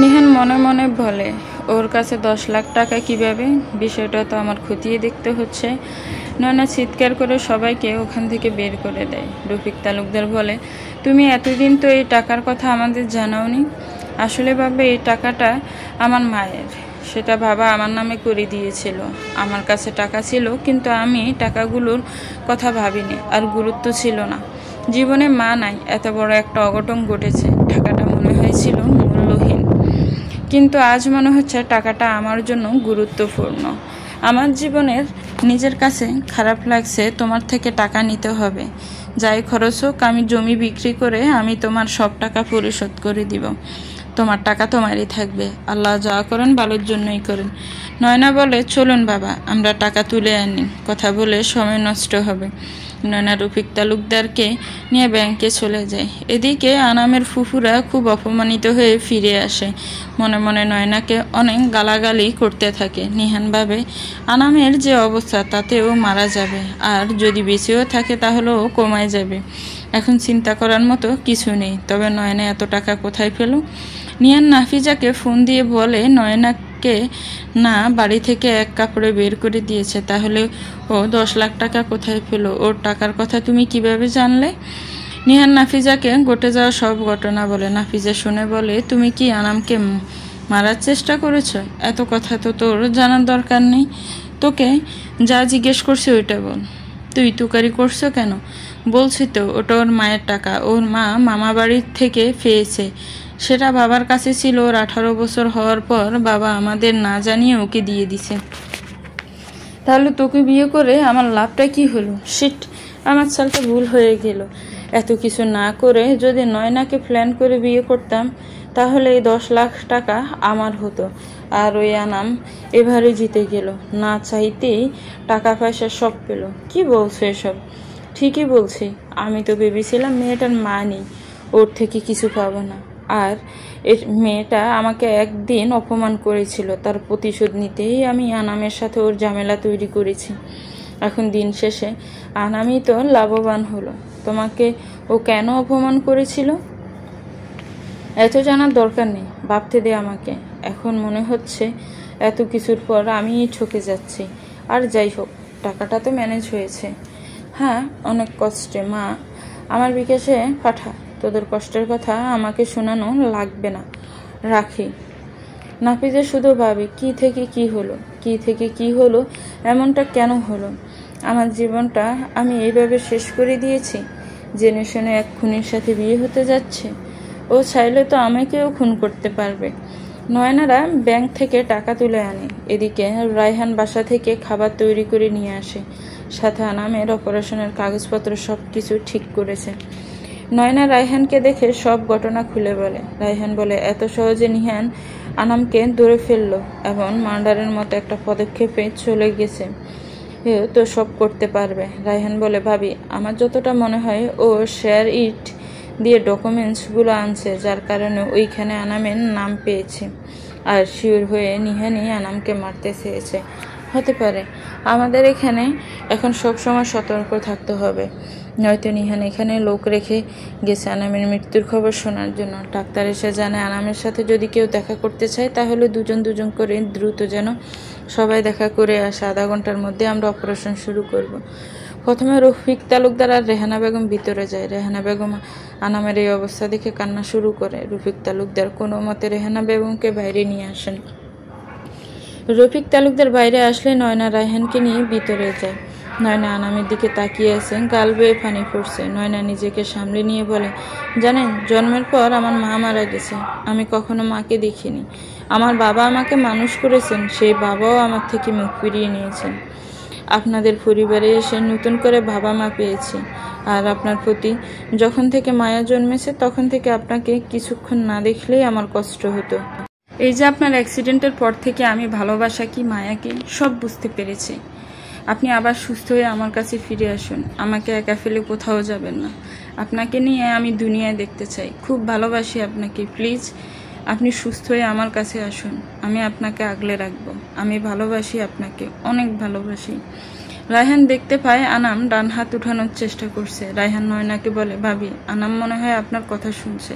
নিহান মনে মনে বলে, ওর কাছে 10 লাখ টাকা কিভাবে? বিষয়টা তো আমার খতিয়ে দেখতে হচ্ছে। নয়না চিৎকার করে সবাইকে ওখান থেকে বের করে দেয়। রফিক তালুকদার বলে, তুমি এতদিন তো এই টাকার কথা আমাদের জানাওনি। আসলে বাবা, এই টাকাটা আমার মায়ের। সেটা বাবা আমার নামে করে দিয়েছিল। আমার কাছে টাকা ছিল, কিন্তু আমি টাকাগুলোর কথা ভাবিনি, আর গুরুত্ব ছিল না। জীবনে মা নাই, এত বড় একটা অঘটন ঘটেছে। টাকাটা মনে হয়েছিল মূল্যহীন, কিন্তু আজ মনে হচ্ছে টাকাটা আমার জন্য গুরুত্বপূর্ণ। আমার জীবনের নিজের কাছে খারাপ লাগছে তোমার থেকে টাকা নিতে হবে। যাই খরচ হোক, আমি জমি বিক্রি করে আমি তোমার সব টাকা পরিশোধ করে দিব। তোমার টাকা তোমারই থাকবে। আল্লাহ যা করেন ভালোর জন্যই করেন। নয়না বলে, চলুন বাবা, আমরা টাকা তুলে আনি। কথা বলে সময় নষ্ট হবে। নয়না রফিক তালুকদারকে নিয়ে ব্যাংকে চলে যায়। এদিকে আনামের ফুফুরা খুব অপমানিত হয়ে ফিরে আসে। মনে মনে নয়নাকে অনেক গালাগালি করতে থাকে। নিহান ভাবে, আনামের যে অবস্থা তাতে ও মারা যাবে, আর যদি বেঁচেও থাকে তাহলেও কমায় যাবে। এখন চিন্তা করার মতো কিছু নেই। তবে নয়না এত টাকা কোথায় পেল? নিহান নাফিজাকে ফোন দিয়ে বলে, নয়নাকে না বাড়ি থেকে এক কাপড়ে বের করে দিয়েছে, তাহলে ও 10 লাখ টাকা কোথায় পেল? ওর টাকার কথা তুমি কিভাবে জানলে? নিহান নাফিজাকে ঘটে যাওয়া সব ঘটনা বলে। নাফিজা শুনে বলে, তুমি কি আনামকে মারার চেষ্টা করেছো? এত কথা তো তোর জানার দরকার নেই। তোকে যা জিজ্ঞেস করছি ওইটা বল। তুই তুকারি করছো কেন? বলছি তো, ওটা ওর মায়ের টাকা। ওর মা মামা বাড়ির থেকে পেয়েছে। সেটা বাবার কাছে ছিল। ওর 18 বছর হওয়ার পর বাবা আমাদের না জানিয়ে ওকে দিয়ে দিছে। তাহলে তোকে বিয়ে করে আমার লাভটা কি হলো? শিট, আমার সালটা ভুল হয়ে গেল। এত কিছু না করে যদি নয়নাকে প্ল্যান করে বিয়ে করতাম, তাহলে এই 10 লাখ টাকা আমার হতো। আর ওই আনাম এবারে জিতে গেল। না চাইতেই টাকা পয়সা সব পেল। কি বলছো এসব? ঠিকই বলছি। আমি তো ভেবেছিলাম মেয়েটার মা নেই, ওর থেকে কিছু পাবো না। আর মেয়েটা আমাকে একদিন অপমান করেছিল, তার প্রতিশোধ নিতেই আমি আনামের সাথে ওর ঝামেলা তৈরি করেছি। এখন দিন শেষে আনামই তো লাভবান হলো। তোমাকে ও কেন অপমান করেছিল এত জানার দরকার নেই, ভাবতে দে আমাকে। এখন মনে হচ্ছে এত কিছুর পর আমিই ঠকে যাচ্ছি। আর যাই হোক, টাকাটা তো ম্যানেজ হয়েছে। হ্যাঁ, অনেক কষ্টে। মা, আমার বিকাশে পাঠা। তোদের কষ্টের কথা আমাকে শোনানো লাগবে না, রাখি। নাফিজা শুধু ভাবে, কি থেকে কি হলো, এমনটা কেন হলো? আমার জীবনটা আমি এইভাবে শেষ করে দিয়েছি। জেনে শুনে এক খুনির সাথে বিয়ে হতে যাচ্ছে। ও চাইলে তো আমাকেও খুন করতে পারবে। নয়নারা ব্যাংক থেকে টাকা তুলে আনে। এদিকে রায়হান বাসা থেকে খাবার তৈরি করে নিয়ে আসে। সাথে আনামের অপারেশনের কাগজপত্র সব কিছু ঠিক করেছে। নয়না রায়হানকে দেখে সব ঘটনা খুলে বলে। রায়হান বলে, এত সহজে নিহান আনামকে ধরে ফেললো এবং মার্ডারের মতো একটা পদক্ষেপে চলে গেছে। তো সব করতে পারবে। রায়হান বলে, ভাবি, আমার যতটা মনে হয় ও শেয়ার ইট দিয়ে ডকুমেন্টসগুলো আনছে, যার কারণে ওইখানে আনামের নাম পেয়েছে। আর শিওর হয়ে নিহানই আনামকে মারতে চেয়েছে। হতে পারে। আমাদের এখানে এখন সবসময় সতর্ক থাকতে হবে, নয়তো নিহান এখানে লোক রেখে গেছে আনামের মৃত্যুর খবর শোনার জন্য। ডাক্তার এসে জানে আনামের সাথে যদি কেউ দেখা করতে চায়, তাহলে দুজন করে দ্রুত যেন সবাই দেখা করে আসে। আধা ঘন্টার মধ্যে আমরা অপারেশন শুরু করব। প্রথমে রফিক তালুকদার আর রেহানা বেগম ভিতরে যায়। রেহানা বেগম আনামের এই অবস্থা দেখে কান্না শুরু করে। রফিক তালুকদার কোনো মতে রেহানা বেগমকে বাইরে নিয়ে আসেন। রফিক তালুকদার বাইরে আসলে নয়না রায়হানকে নিয়ে ভিতরে যায়। নয়না আনামের দিকে তাকিয়ে আছে, গাল বেয়ে পানি পড়ছে। নয়না নিজেকে সামলে নিয়ে বলে, জানেন, জন্মের পর আমার মা মারা গেছে। আমি কখনো মাকে দেখিনি। আমার বাবা আমাকে মানুষ করেছেন, সেই বাবাও আমার থেকে মুখ ফিরিয়ে নিয়েছেন। আপনাদের পরিবারে এসে নতুন করে বাবা মা পেয়েছি। আর আপনার প্রতি যখন থেকে মায়া জন্মেছে, তখন থেকে আপনাকে কিছুক্ষণ না দেখলেই আমার কষ্ট হতো। এই যে আপনার অ্যাক্সিডেন্টের পর থেকে আমি ভালোবাসা কি, মায়া কি, সব বুঝতে পেরেছি। আপনি আবার সুস্থ হয়ে আমার কাছে ফিরে আসুন। আমাকে একা ফেলে কোথাও যাবেন না। আপনাকে নিয়ে আমি দুনিয়ায় দেখতে চাই। খুব ভালোবাসি আপনাকে। প্লিজ আপনি সুস্থ হয়ে আমার কাছে আসুন। আমি আপনাকে আগলে রাখবো। আমি ভালোবাসি আপনাকে, অনেক ভালোবাসি। রায়হান দেখতে পায় আনাম ডান হাত উঠানোর চেষ্টা করছে। রায়হান নয়নাকে বলে, ভাবি, আনাম মনে হয় আপনার কথা শুনছে।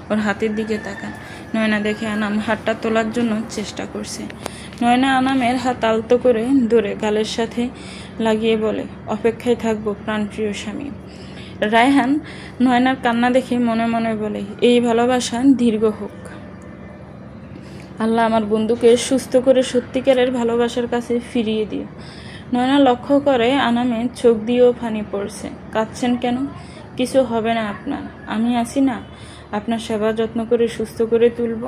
ওর হাতের দিকে তাকান। নয়না দেখে আনাম হাতটা তোলার জন্য চেষ্টা করছে। নয়না আনামের হাত আলতো করে ধরে গালের সাথে লাগিয়ে বলে, অপেক্ষায় থাকবো প্রাণপ্রিয় স্বামী। রায়হান নয়নার কান্না দেখে মনে মনে বলে, এই ভালোবাসা দীর্ঘ হোক। আল্লাহ আমার বন্ধুকে সুস্থ করে সত্যিকারের ভালোবাসার কাছে ফিরিয়ে দিও। নয়না লক্ষ্য করে আনামের চোখ দিয়েও পানি পড়ছে। কাঁদছেন কেন? কিছু হবে না আপনার, আমি আছি না। আপনার সেবা যত্ন করে সুস্থ করে তুলব।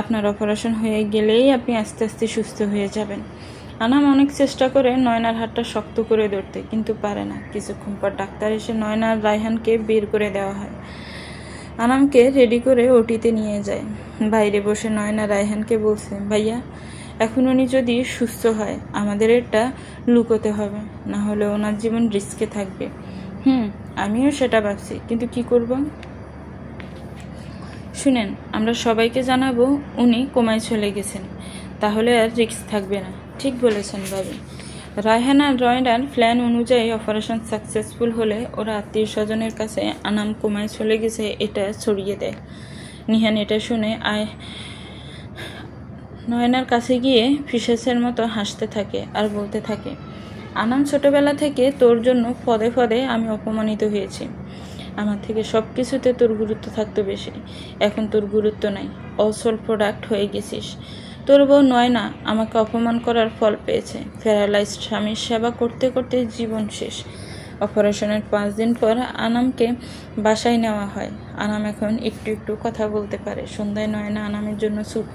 আপনার অপারেশন হয়ে গেলেই আপনি আস্তে আস্তে সুস্থ হয়ে যাবেন। আনাম অনেক চেষ্টা করে নয়নার হাতটা শক্ত করে ধরতে, কিন্তু পারে না। কিছুক্ষণ পর ডাক্তার এসে নয়না আর রায়হানকে বের করে দেওয়া হয়। আনামকে রেডি করে ওটিতে নিয়ে যায়। বাইরে বসে নয়না রায়হানকে বলছে, ভাইয়া এখন উনি যদি সুস্থ হয় আমাদের এটা লুকোতে হবে, না হলে ওনার জীবন রিস্কে থাকবে। আমিও সেটা ভাবছি, কিন্তু কি করব? শুনেন, আমরা সবাইকে জানাবো উনি কোমায় চলে গেছেন, তাহলে আর রিস্ক থাকবে না। ঠিক বলেছেন ভাবি। রায়হান আর রয়নার প্ল্যান অনুযায়ী অপারেশন সাকসেসফুল হলে ওরা আত্মীয় স্বজনের কাছে আনাম কোমায় চলে গেছে এটা ছড়িয়ে দেয়। নিহান এটা শুনে নয়নার কাছে গিয়ে ফিসেসের মতো হাসতে থাকে আর বলতে থাকে, আনাম ছোটবেলা থেকে তোর জন্য পদে পদে আমি অপমানিত হয়েছি। আমার থেকে সব কিছুতে তোর গুরুত্ব থাকতো বেশি, এখন তোর গুরুত্ব নাই। অসল প্রোডাক্ট হয়ে গেছিস। তোর বউ নয়না আমাকে অপমান করার ফল পেয়েছে। প্যারালাইজড স্বামীর সেবা করতে করতে জীবন শেষ। অপারেশনের 5 দিন পর আনামকে বাসায় নেওয়া হয়। আনাম এখন একটু একটু কথা বলতে পারে। সন্ধ্যায় নয়না আনামের জন্য স্যুপ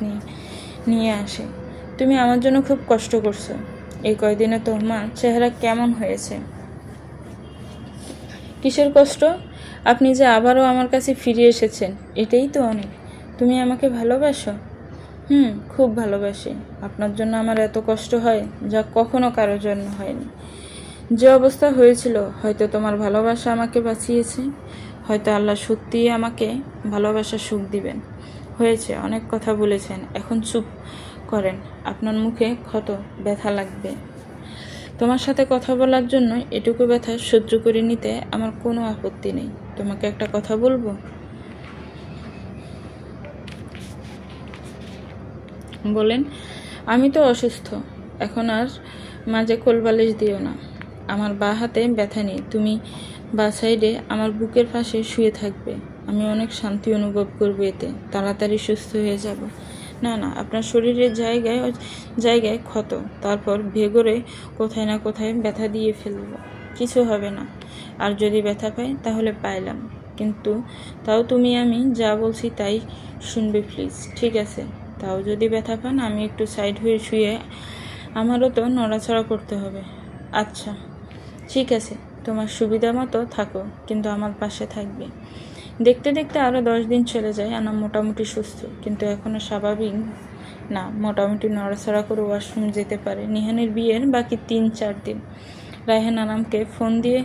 নিয়ে আসে। তুমি আমার জন্য খুব কষ্ট করছো। এই কয়দিনে তোমার চেহারা কেমন হয়েছে? কিসের কষ্ট? আপনি যে আবারও আমার কাছে ফিরে এসেছেন, এটাই তো অনেক। তুমি আমাকে ভালোবাসো? খুব ভালোবাসি। আপনার জন্য আমার এত কষ্ট হয় যা কখনো কারোর জন্য হয়নি। যে অবস্থা হয়েছিল, হয়তো তোমার ভালোবাসা আমাকে বাঁচিয়েছে, হয়তো আল্লাহ সত্যিই আমাকে ভালোবাসার সুখ দিবেন। হয়েছে, অনেক কথা বলেছেন, এখন চুপ করেন। আপনার মুখে ক্ষত, ব্যথা লাগবে। তোমার সাথে কথা বলার জন্য এটুকু ব্যথা সহ্য করে নিতে আমার কোনো আপত্তি নেই। তোমাকে একটা কথা বলবো? বলেন। আমি তো অসুস্থ, এখন আর মাঝে কোলবালিশ দিও না। আমার বাঁ হাতে ব্যথা নেই, তুমি বাঁ সাইডে আমার বুকের পাশে শুয়ে থাকবে। আমি অনেক শান্তি অনুভব করবো এতে, তাড়াতাড়ি সুস্থ হয়ে যাব। না, আপনার শরীরের জায়গায় ক্ষত, তারপর ভেগরে কোথায় না কোথায় ব্যথা দিয়ে ফেলবো। কিছু হবে না, আর যদি ব্যথা পাই তাহলে পাইলাম, কিন্তু তাও তুমি আমি যা বলছি তাই শুনবে প্লিজ, ঠিক আছে? তাও যদি ব্যথা পান আমি একটু সাইড হয়ে শুয়ে, আমারও তো নড়াচড়া করতে হবে। আচ্ছা ঠিক আছে, তোমার সুবিধা মতো থাকো, কিন্তু আমার পাশে থাকবে। দেখতে দেখতে আরও 10 দিন চলে যায়। আনাম মোটামুটি সুস্থ, কিন্তু এখনও স্বাভাবিক না। মোটামুটি নড়াচড়া করে ওয়াশরুম যেতে পারে। নিহানের বিয়ের বাকি 3-4 দিন। রায়হান আনামকে ফোন দিয়ে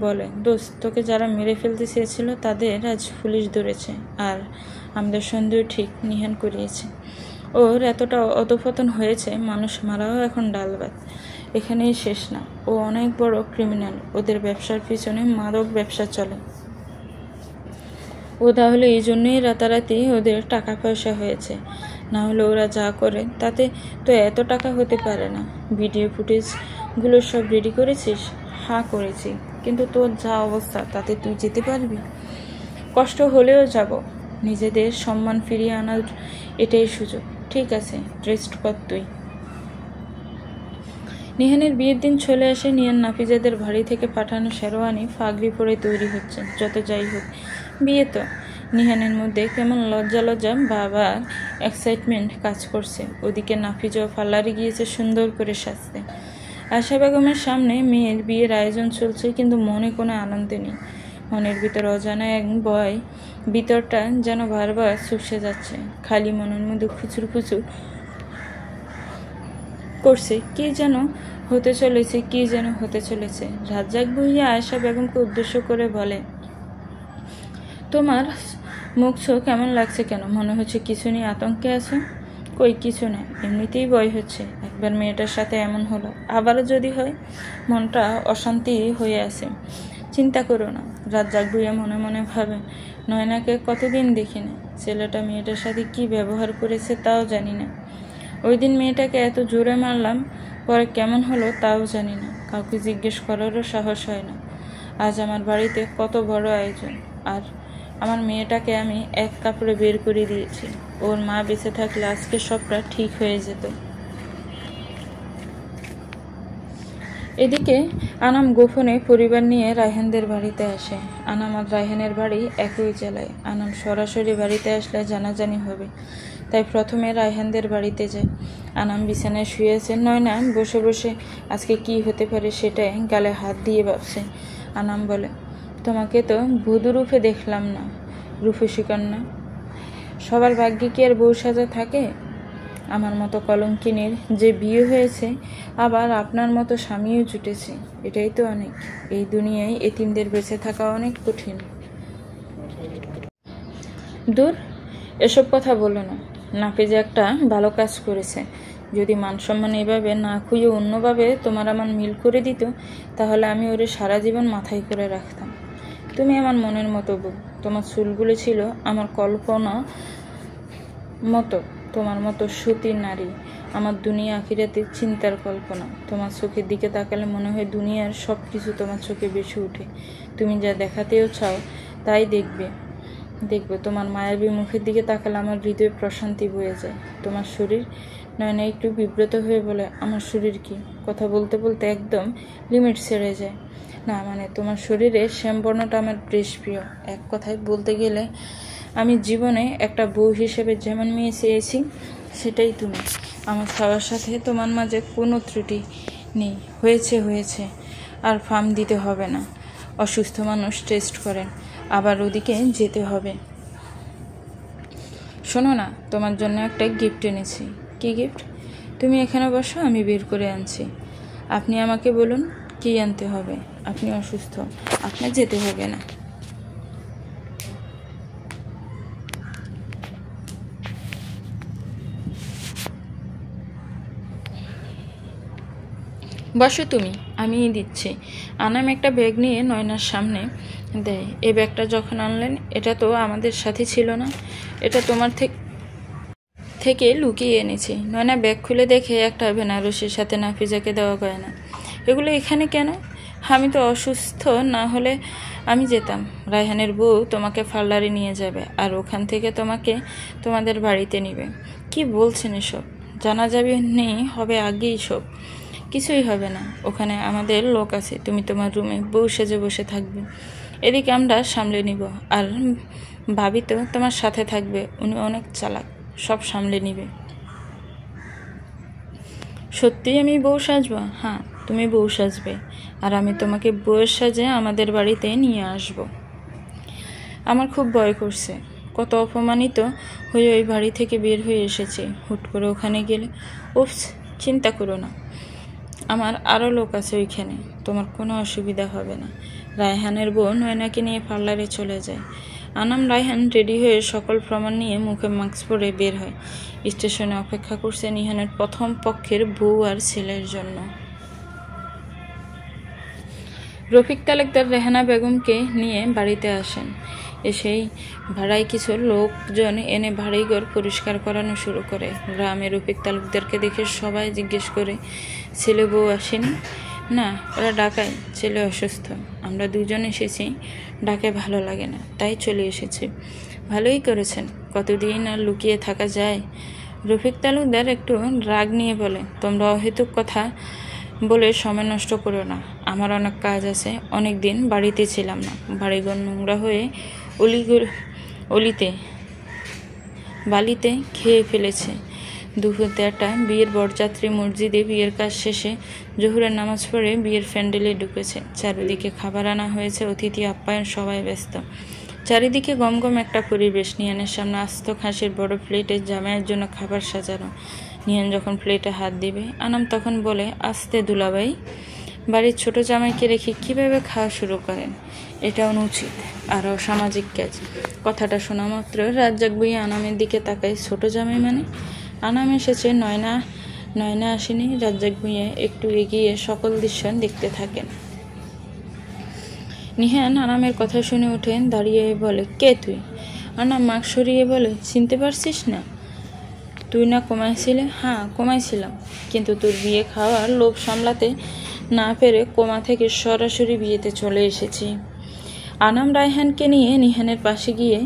বলে, দোস্ত, তোকে যারা মেরে ফেলতে চেয়েছিল তাদের আজ পুলিশ ধরেছে, আর আমাদের সন্দেহ ঠিক নিহান করিয়েছে। ওর এতটা অধপতন হয়েছে, মানুষ মারাও এখন ডাল ভাত। এখানেই শেষ না, ও অনেক বড় ক্রিমিনাল। ওদের ব্যবসার পিছনে মাদক ব্যবসা চলে। ও তাহলে এই জন্যই রাতারাতি ওদের টাকা পয়সা হয়েছে, না হলে ওরা যা করে তাতে তো এত টাকা হতে পারে না। ভিডিও ফুটেজগুলো সব রেডি করেছিস? হ্যাঁ করেছি, কিন্তু তোর যা অবস্থা তাতে তুই যেতে পারবি? কষ্ট হলেও যাব। নিজেদের সম্মান ফিরিয়ে আনার এটাই সুযোগ। ঠিক আছে, রেস্ট কর তুই। নিহানের বিয়ের দিন চলে আসে। নিহান নাফিজাদের বাড়ি থেকে পাঠানো শেরওয়ানি পাগড়ি পরে তৈরি হচ্ছে। যত যাই হোক, বিয়ে তো। নিহানের মধ্যে কেমন লজ্জা বাবার এক্সাইটমেন্ট কাজ করছে। ওদিকে নাফিজাও পার্লারে গিয়েছে সুন্দর করে সাজতে। আশা বেগমের সামনে মেয়ের বিয়ের আয়োজন চলছে, কিন্তু মনে কোনো আনন্দ নেই। মনের ভিতর অজানা এক ভয়, ভিতরটা যেন বারবার চুপসে যাচ্ছে। খালি মনের মধ্যে খুচুর করছে, কি যেন হতে চলেছে। রাজ্জাক ভুঁইয়া আয়েশা বেগমকে উদ্দেশ্য করে বলে, তোমার মুখ চোখ কেমন লাগছে কেন? মনে হচ্ছে কিছু নিয়ে আতঙ্কে আছো। কই কিছু না, এমনিতেই ভয় হচ্ছে। একবার মেয়েটার সাথে এমন হলো, আবারও যদি হয়। মনটা অশান্তি হয়ে আছে। চিন্তা করো না। রাজ্জাক ভুঁইয়া মনে মনে ভাবে, নয়নাকে কতদিন দেখি না, ছেলেটা মেয়েটার সাথে কি ব্যবহার করেছে তাও জানি না। ওই দিন মেয়েটাকে এত জোরে মারলাম, পরে কেমন হলো তাও জানি না, কাউকে জিজ্ঞেস করারও সাহস হয় না। আজ আমার বাড়িতে কত বড় আয়োজন, আর আমার মেয়েটাকে আমি এক কাপড়ে বের করে দিয়েছি। ওর মা বেঁচে থাকলে আজকে সবটা ঠিক হয়ে যেত। এদিকে আনাম গোপনে পরিবার নিয়ে রায়হানদের বাড়িতে আসে। আনাম আর রায়হানের বাড়ি একই জেলায়। আনাম সরাসরি বাড়িতে আসলে জানাজানি হবে, তাই প্রথমে রায়হানদের বাড়িতে যায়। আনাম বিছানায় শুয়েছে, নয়না বসে বসে আজকে কি হতে পারে সেটাই গালে হাত দিয়ে ভাবছে। আনাম বলে, তোমাকে তো বধূ রূপে দেখলাম না, রূপসী কন্যা। সবার ভাগ্যে কি আর বউ সাজা থাকে? আমার মতো কলঙ্কিনীর যে বিয়ে হয়েছে, আবার আপনার মতো স্বামীও জুটেছে, এটাই তো অনেক। এই দুনিয়ায় এতিমদের বেঁচে থাকা অনেক কঠিন। দূর, এসব কথা বলো না। নাফিজা একটা ভালো কাজ করেছে। যদি মান সম্মান এভাবে না খুঁজে অন্যভাবে তোমার আমার মিল করে দিত, তাহলে আমি ওরে সারা জীবন মাথায় করে রাখতাম। তুমি আমার মনের মতো বউ। তোমার চুলগুলো ছিল আমার কল্পনা মতো, তোমার মতো সতী নারী আমার দুনিয়া আখিরাতে চিন্তার কল্পনা। তোমার চোখের দিকে তাকালে মনে হয় দুনিয়ার সব কিছু তোমার চোখে বেশি উঠে। তুমি যা দেখাতেও চাও তাই দেখবে। তোমার মায়াবী মুখের দিকে তাকালে আমার হৃদয়ে প্রশান্তি বয়ে যায়। তোমার শরীর, নয়না একটু বিব্রত হয়ে বলে, আমার শরীর কি? কথা বলতে বলতে একদম লিমিট ছেড়ে যায়। না মানে তোমার শরীরে শ্যামবর্ণটা আমার বেশ প্রিয়। এক কথায় বলতে গেলে আমি জীবনে একটা বউ হিসেবে যেমন মেয়ে চেয়েছি সেটাই তুমি। আমার খাওয়ার সাথে তোমার মাঝে কোনো ত্রুটি নেই। হয়েছে আর ফার্ম দিতে হবে না। অসুস্থ মানুষ টেস্ট করেন, আবার ওদিকে যেতে হবে। শোনো না, তোমার জন্য একটা গিফট এনেছি। কি গিফট? তুমি এখানে বসো, আমি বের করে আনছি। আপনি আমাকে বলুন কি আনতে হবে। আপনি অসুস্থ, আপনার যেতে হবে না। বসো তুমি, আমিই দিচ্ছি। আনাম একটা ব্যাগ নিয়ে নয়নার সামনে দেয়। এই ব্যাগটা যখন আনলেন, এটা তো আমাদের সাথে ছিল না, এটা তোমার থেকে লুকিয়ে এনেছি। নয়না ব্যাগ খুলে দেখে একটা বেনারসির সাথে নাফিজাকে দেওয়া গয়না। এগুলো এখানে কেন? আমি তো অসুস্থ, না হলে আমি যেতাম। রায়হানের বউ তোমাকে পার্লারে নিয়ে যাবে, আর ওখান থেকে তোমাকে তোমাদের বাড়িতে নিবে। কি বলছেন এসব? জানা যাবে নেই হবে আগেই সব। কিছুই হবে না, ওখানে আমাদের লোক আছে। তুমি তোমার রুমে বউ সেজে বসে থাকবে, এদিকে আমরা সামলে নিব। আর ভাবি তো তোমার সাথে থাকবে, উনি অনেক চালাক, সব সামলে নিবে। সত্যি আমি বউ সাজবো? হ্যাঁ, তুমি বউ সাজবে, আর আমি তোমাকে বউয়ের সাজে আমাদের বাড়িতে নিয়ে আসব। আমার খুব ভয় করছে, কত অপমানিত হয়ে ওই বাড়ি থেকে বের হয়ে এসেছে। হুট করে ওখানে গেলে, উফস, চিন্তা করো না, আমার আরও লোক আছে ওইখানে, তোমার কোনো অসুবিধা হবে না। রায়হানের বউ নয়নাকে নিয়ে পার্লারে চলে যায়। আনাম রায়হান রেডি হয়ে সকল প্রমাণ নিয়ে মুখে মাস্ক পরে বের হয়। স্টেশনে অপেক্ষা করছে নিহানের প্রথম পক্ষের বউ আর ছেলের জন্য। রফিক তালুকদার রেহানা বেগমকে নিয়ে বাড়িতে আসেন। এসেই ভাড়ায় কিছু লোকজন এনে বাড়িঘর পরিষ্কার করানো শুরু করে। গ্রামে রফিক তালুকদারকে দেখে সবাই জিজ্ঞেস করে, ছেলে বউ আসেনি? না, ওরা ডাকায়, ছেলে অসুস্থ। আমরা দুজন এসেছি, ডাকে ভালো লাগে না, তাই চলে এসেছি। ভালোই করেছেন, কতদিন আর লুকিয়ে থাকা যায়? রফিক তালুকদার একটু রাগ নিয়ে বলে, তোমরা অহেতুক কথা বলে সময় নষ্ট করো না, আমার অনেক কাজ আছে। অনেক দিন বাড়িতে ছিলাম না, বাড়িঘর নোংরা হয়ে বালিতে খেয়ে ফেলেছে। দুপুর 1:30 বিয়ের বরযাত্রী মসজিদে বিয়ের কাজ শেষে জোহরের নামাজ পড়ে বিয়ের প্যান্ডেলে ঢুকেছে। চারিদিকে খাবার আনা হয়েছে, অতিথি আপ্যায়ন, সবাই ব্যস্ত। চারিদিকে গমগম একটা পরিবেশ। নিহানের সামনে আস্ত খাসির বড় প্লেটে জামাইয়ের জন্য খাবার সাজানো। নিহান যখন প্লেটে হাত দিবে, আনাম তখন বলে, আস্তে দুলাভাই, বাড়ির ছোট জামাইকে রেখে কীভাবে খাওয়া শুরু করেন? এটা অনুচিত আর অসামাজিক কাজ। কথাটা শোনা মাত্র রাজ্জাক ভুঁইয়া আনামের দিকে তাকায়। ছোট জামাই মানে? আনাম এসেছে, নয়না আসেনি। রাজ্জাক ভুঁইয়া একটু এগিয়ে সকল দৃশ্য দেখতে থাকেন। নিহান আনামের কথা শুনে ওঠেন, দাঁড়িয়ে বলে, কে তুই? আনাম মাগ সরিয়ে বলে, চিনতে পারছিস না? তুই না কমাইছিলে? হ্যাঁ কমাইছিলাম, কিন্তু তোর বিয়ে খাওয়ার লোভ সামলাতে না পেরে কোমা থেকে সরাসরি বিয়েতে চলে এসেছি। আনাম রায়হানকে নিয়ে নিহানের পাশে গিয়ে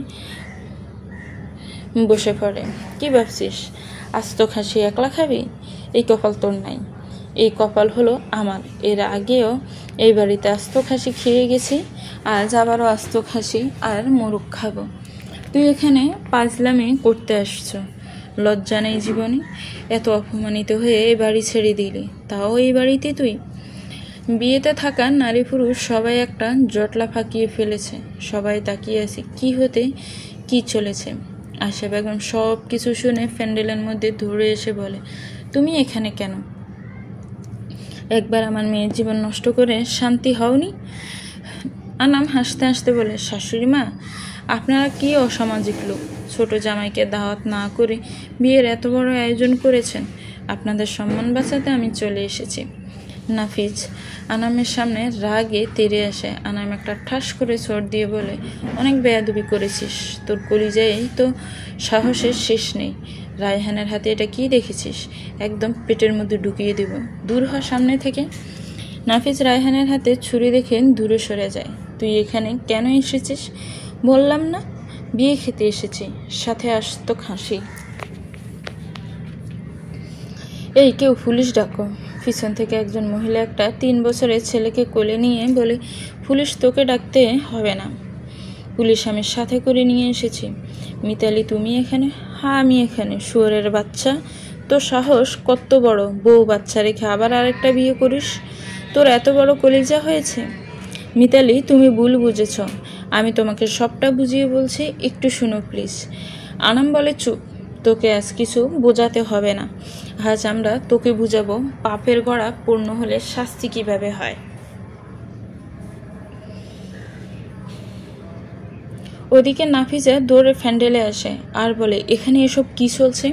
বসে পড়ে। কি ভাবছিস আস্ত খাসি একলা খাবি? এই কপাল তোর নাই, এই কপাল হলো আমার। এর আগেও এই বাড়িতে আস্ত খাসি খেয়ে গেছি, আজ আবারও আস্ত খাসি আর মোরগ খাবো। তুই এখানে পাজলামি করতে আসছ? লজ্জা নেই জীবনে? এত অপমানিত হয়ে এই বাড়ি ছেড়ে দিলি, তাও এই বাড়িতে তুই? বিয়েতে থাকা নারী পুরুষ সবাই একটা জটলা ফাঁকিয়ে ফেলেছে, সবাই তাকিয়ে আছে কি হতে কি চলেছে। আশা বেগম সব কিছু শুনে প্যান্ডেলের মধ্যে ধরে এসে বলে, তুমি এখানে কেন? একবার আমার মেয়ের জীবন নষ্ট করে শান্তি হওনি? আনাম হাসতে হাসতে বলে, শাশুড়ি মা, আপনারা কি অসামাজিক লোক! ছোট জামাইকে দাওয়াত না করে বিয়ের এত বড় আয়োজন করেছেন। আপনাদের সম্মান বাঁচাতে আমি চলে এসেছি। নাফিজ আনামের সামনে রাগে তেড়ে আসে। আনাম একটা ঠাস করে চোট দিয়ে বলে, অনেক বেয়াদবি করেছিস, তোর কলিজায় তো সাহসের শেষ নেই। রায়হানের হাতে এটা কি দেখেছিস? একদম পেটের মধ্যে ঢুকিয়ে দেব, দূর হ সামনে থেকে। নাফিজ রায়হানের হাতে ছুরি দেখে দূরে সরে যায়। তুই এখানে কেন এসেছিস? বললাম না বিয়ে খেতে এসেছি, সাথে আসতো খাসি। এই কেউ পুলিশ ডাকো। পিছন থেকে একজন মহিলা একটা 3 বছরের ছেলেকে কোলে নিয়ে বলে, পুলিশ তোকে ডাকতে হবে না, পুলিশ আমি সাথে করে নিয়ে এসেছি। মিতালি তুমি এখানে? হ্যাঁ আমি এখানে। শুয়োরের বাচ্চা, তোর সাহস কত বড়! বউ বাচ্চা রেখে আবার আরেকটা বিয়ে করিস? তোর এত বড় কলিজা হয়েছে? মিতালি তুমি ভুল বুঝেছ, আমি তোমাকে সবটা বুঝিয়ে বলছি, একটু শুনো প্লিজ। আনাম বলে, চুপ, তোকে আজ কিছু বোঝাতে হবে না, আজ আমরা তোকে বুঝাবো পাপের গড়া পূর্ণ হলে শাস্তি কিভাবে হয়। ওদিকে নাফিজা দৌড়ে প্যান্ডেলে আসে আর বলে, এখানে এসব কি চলছে?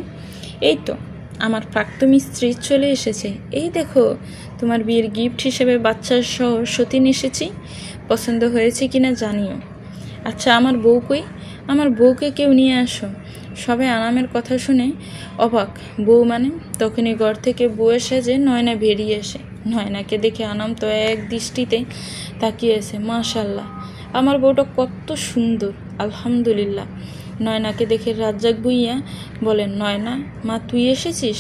এই তো আমার প্রাক্তন স্ত্রী চলে এসেছে, এই দেখো তোমার বিয়ের গিফট হিসেবে বাচ্চার সহ সতীন এসেছি, পছন্দ হয়েছে কিনা জানিও। আচ্ছা আমার বউ কই? আমার বউকে কেউ নিয়ে আসো। সবাই আনামের কথা শুনে অবাক। বউ মানে? তখনই ঘর থেকে বউয়ের সাজে নয়না বেরিয়ে আসে। নয়নাকে দেখে আনাম তো এক দৃষ্টিতে তাকিয়ে আছে। মাশাল্লাহ, আমার বউটা কত সুন্দর, আলহামদুলিল্লাহ। নয়নাকে দেখে রাজ্জাক ভুঁইয়া বলেন, নয়না মা তুই এসেছিস?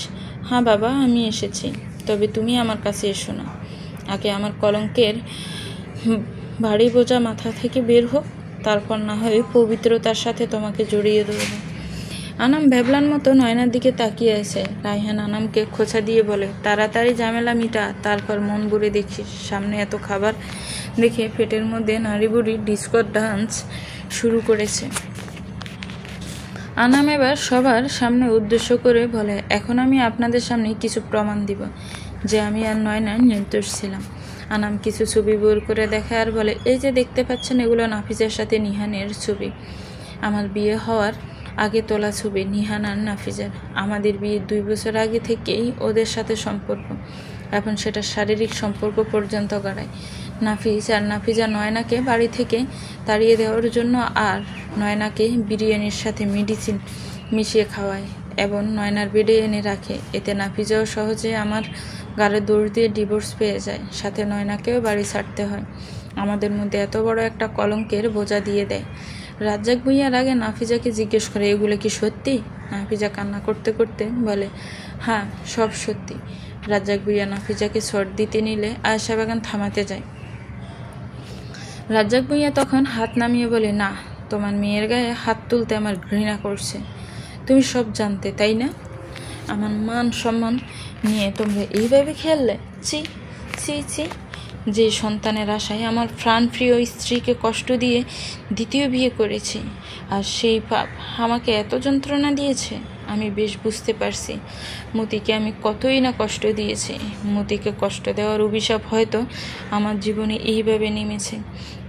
হ্যাঁ বাবা আমি এসেছি, তবে তুমি আমার কাছে এসো না, আগে আমার কলঙ্কের ভারী বোঝা মাথা থেকে বের হোক, তারপর না হয় পবিত্রতার সাথে তোমাকে জড়িয়ে ধরব। আনাম ভ্যাবলার মতো নয়নার দিকে তাকিয়ে আছে। রায়হান আনামকে খোঁচা দিয়ে বলে, তাড়াতাড়ি ঝামেলা মিটা, তারপর মন ভরে দেখিস। সামনে এত খাবার দেখে পেটের মধ্যে নারী বুড়ি ডিস্কো ডান্স শুরু করেছে। আনাম এবার সবার সামনে উদ্দেশ্য করে বলে, এখন আমি আপনাদের সামনে কিছু প্রমাণ দিব যে আমি আর নয়না নির্দোষ ছিলাম। আনাম কিছু ছবি বের করে দেখায় আর বলে, এই যে দেখতে পাচ্ছেন এগুলো নাফিজের সাথে নিহানের ছবি, আমার বিয়ে হওয়ার আগে তোলা ছবি। নিহান আর নাফিজার আমাদের বিয়ে 2 বছর আগে থেকেই ওদের সাথে সম্পর্ক, এখন সেটা শারীরিক সম্পর্ক পর্যন্ত গড়ায়। নাফিজ আর নাফিজা নয়নাকে বাড়ি থেকে তাড়িয়ে দেওয়ার জন্য আর নয়নাকে বিরিয়ানির সাথে মেডিসিন মিশিয়ে খাওয়ায় এবং নয়নার বেডে এনে রাখে। এতে নাফিজাও সহজে আমার গাড়ে দৌড় দিয়ে ডিভোর্স পেয়ে যায়, সাথে নয়নাকেও বাড়ি ছাড়তে হয়। আমাদের মধ্যে এত বড় একটা কলঙ্কের বোঝা দিয়ে দেয়। রাজ্জাক ভুঁইয়ার আগে নাফিজাকে জিজ্ঞেস করে, এগুলো কি সত্যি? নাফিজা কান্না করতে করতে বলে, হ্যাঁ সব সত্যি। রাজ্জাক ভুঁইয়া নাফিজাকে শর্ট দিতে নিলে আয়েশা বেগম থামাতে যায়। রাজ্জাক ভুঁইয়া তখন হাত নামিয়ে বলে, না, তোমার মেয়ের গায়ে হাত তুলতে আমার ঘৃণা করছে। তুমি সব জানতে তাই না? আমার মান সম্মান নিয়ে তোমরা এইভাবে খেললে? ছি ছি ছি! যে সন্তানের আশায় আমার প্রাণপ্রিয় স্ত্রীকে কষ্ট দিয়ে দ্বিতীয় বিয়ে করেছি, আর সেই পাপ আমাকে এত যন্ত্রণা দিয়েছে। আমি বেশ বুঝতে পারছি মতিকে আমি কতই না কষ্ট দিয়েছি। মতিকে কষ্ট দেওয়ার অভিশাপ হয়তো আমার জীবনে এইভাবে নেমেছে।